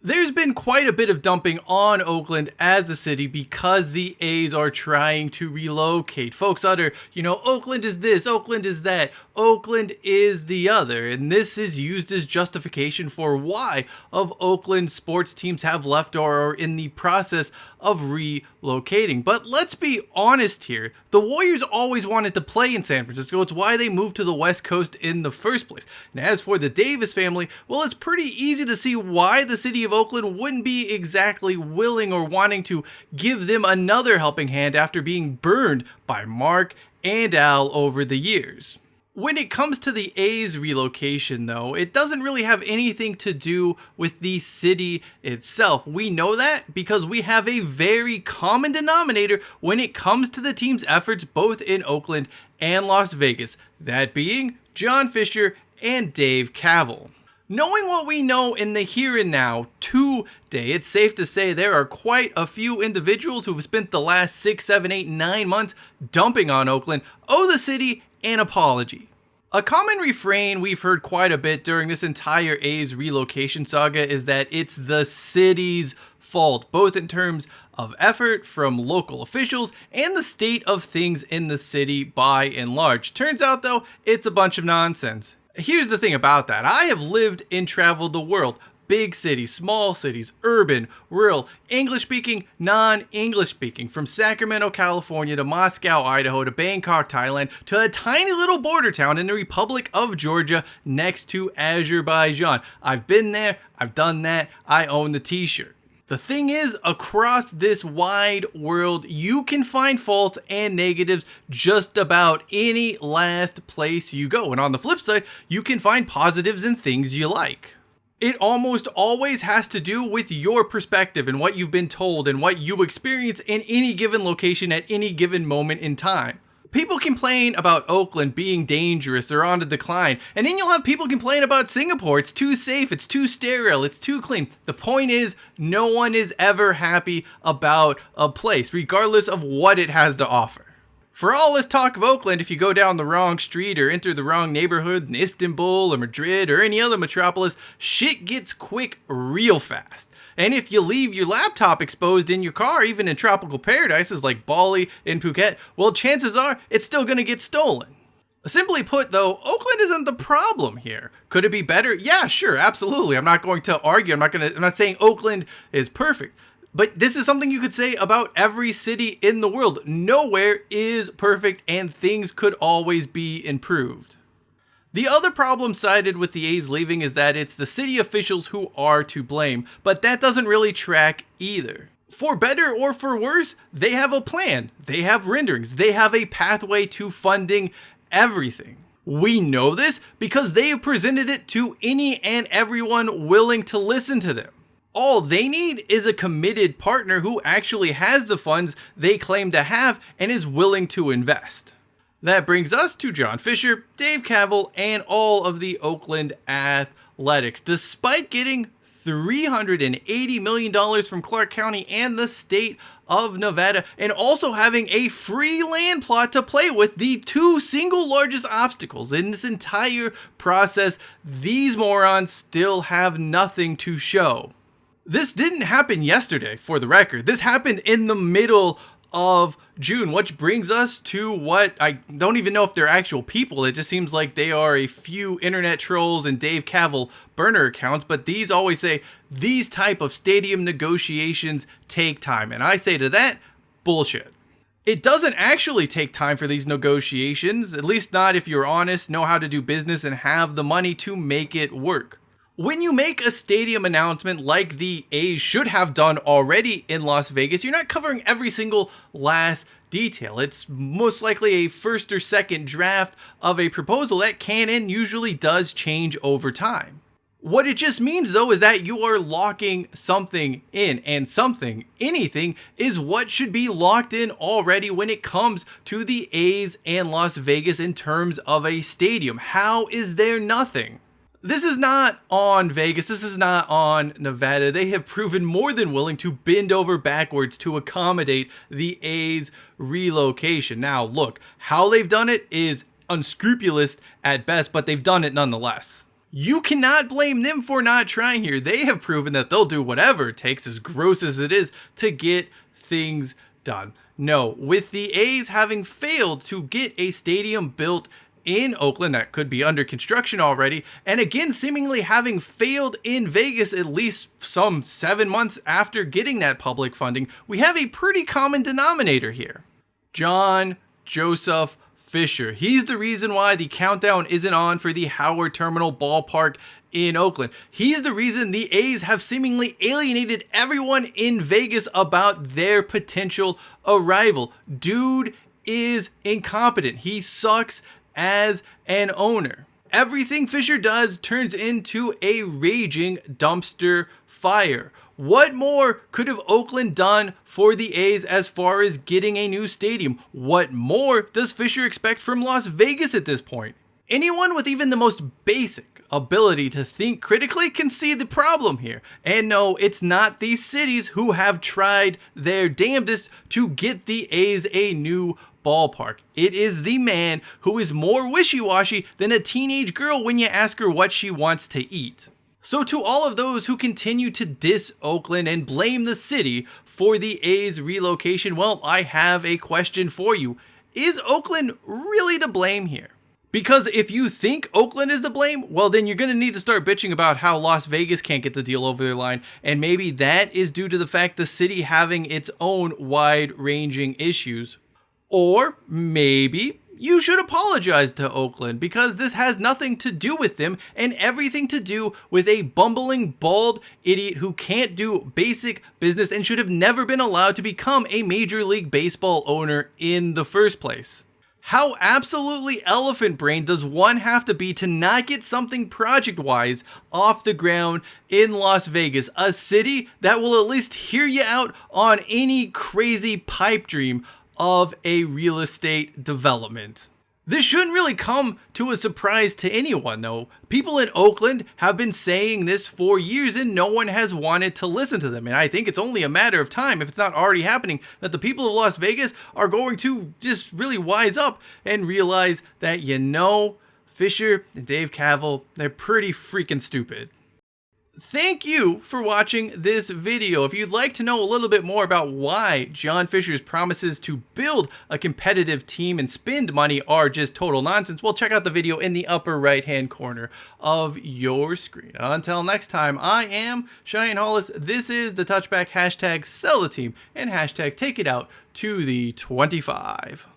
There's been quite a bit of dumping on Oakland as a city because the A's are trying to relocate. Folks utter, Oakland is this, Oakland is that, Oakland is the other. And this is used as justification for why of Oakland sports teams have left or are in the process of relocating. But let's be honest here. The Warriors always wanted to play in San Francisco. It's why they moved to the West Coast in the first place. And as for the Davis family, well, it's pretty easy to see why the city of Oakland wouldn't be exactly willing or wanting to give them another helping hand after being burned by Mark and Al over the years. When it comes to the A's relocation, though, it doesn't really have anything to do with the city itself. We know that because we have a very common denominator when it comes to the team's efforts both in Oakland and Las Vegas, that being John Fisher and Dave Kaval. Knowing what we know in the here and now today, it's safe to say there are quite a few individuals who've spent the last 6, 7, 8, 9 months dumping on Oakland owe the city an apology. A common refrain we've heard quite a bit during this entire A's relocation saga is that it's the city's fault, both in terms of effort from local officials and the state of things in the city by and large. Turns out though, it's a bunch of nonsense. Here's the thing about that. I have lived and traveled the world. Big cities, small cities, urban, rural, English-speaking, non-English-speaking, from Sacramento, California to Moscow, Idaho to Bangkok, Thailand, to a tiny little border town in the Republic of Georgia next to Azerbaijan. I've been there, I've done that, I own the t-shirt. The thing is, across this wide world, you can find faults and negatives just about any last place you go. And on the flip side, you can find positives and things you like. It almost always has to do with your perspective and what you've been told and what you experience in any given location at any given moment in time. People complain about Oakland being dangerous or on the decline, and then you'll have people complain about Singapore. It's too safe, it's too sterile, it's too clean. The point is, no one is ever happy about a place, regardless of what it has to offer. For all this talk of Oakland, if you go down the wrong street or enter the wrong neighborhood in Istanbul or Madrid or any other metropolis, shit gets quick real fast. And if you leave your laptop exposed in your car, even in tropical paradises like Bali and Phuket, well, chances are it's still going to get stolen. Simply put, though, Oakland isn't the problem here. Could it be better? Yeah, sure, absolutely. I'm not going to argue. I'm not saying Oakland is perfect. But this is something you could say about every city in the world. Nowhere is perfect and things could always be improved. The other problem cited with the A's leaving is that it's the city officials who are to blame, but that doesn't really track either. For better or for worse, they have a plan, they have renderings, they have a pathway to funding everything. We know this because they have presented it to any and everyone willing to listen to them. All they need is a committed partner who actually has the funds they claim to have and is willing to invest. That brings us to John Fisher, Dave Kaval, and all of the Oakland Athletics. Despite getting $380 million from Clark County and the state of Nevada, and also having a free land plot to play with, the two single largest obstacles in this entire process, these morons still have nothing to show. This didn't happen yesterday, for the record. This happened in the middle of June, which brings us to what I don't even know if they're actual people. It just seems like they are a few internet trolls and Dave Kaval burner accounts, but these always say these type of stadium negotiations take time. And I say to that, bullshit. It doesn't actually take time for these negotiations, at least not if you're honest, know how to do business, and have the money to make it work. When you make a stadium announcement like the A's should have done already in Las Vegas, you're not covering every single last detail. It's most likely a first or second draft of a proposal that can and usually does change over time. What it just means, though, is that you are locking something in, and something, anything, is what should be locked in already when it comes to the A's and Las Vegas in terms of a stadium. How is there nothing? This is not on Vegas, this is not on Nevada. They have proven more than willing to bend over backwards to accommodate the A's relocation. Now, look, how they've done it is unscrupulous at best, but they've done it nonetheless. You cannot blame them for not trying here. They have proven that they'll do whatever it takes, as gross as it is, to get things done. No, with the A's having failed to get a stadium built in Oakland that could be under construction already, and again seemingly having failed in Vegas at least some 7 months after getting that public funding, we have a pretty common denominator here. John Joseph Fisher. He's the reason why the countdown isn't on for the Howard Terminal Ballpark in Oakland. He's the reason the A's have seemingly alienated everyone in Vegas about their potential arrival. Dude is incompetent. He sucks as an owner. Everything Fisher does turns into a raging dumpster fire. What more could have Oakland done for the A's as far as getting a new stadium? What more does Fisher expect from Las Vegas at this point? Anyone with even the most basic ability to think critically can see the problem here. And no, it's not these cities who have tried their damnedest to get the A's a new ballpark. It is the man who is more wishy-washy than a teenage girl when you ask her what she wants to eat. So to all of those who continue to diss Oakland and blame the city for the A's relocation, well, I have a question for you. Is Oakland really to blame here? Because if you think Oakland is to blame, well, then you're going to need to start bitching about how Las Vegas can't get the deal over their line, and maybe that is due to the fact the city having its own wide-ranging issues. Or maybe you should apologize to Oakland because this has nothing to do with them and everything to do with a bumbling, bald idiot who can't do basic business and should have never been allowed to become a Major League Baseball owner in the first place. How absolutely elephant brain does one have to be to not get something project-wise off the ground in Las Vegas, a city that will at least hear you out on any crazy pipe dream of a real estate development? This shouldn't really come to a surprise to anyone, though. People in Oakland have been saying this for years and no one has wanted to listen to them. And I think it's only a matter of time, if it's not already happening, that the people of Las Vegas are going to just really wise up and realize that, Fisher and Dave Kaval, they're pretty freaking stupid. Thank you for watching this video. If you'd like to know a little bit more about why John Fisher's promises to build a competitive team and spend money are just total nonsense, well, check out the video in the upper right-hand corner of your screen. Until next time, I am Cheyenne Hollis. This is the Touchback, hashtag sell the team, and hashtag take it out to the 25.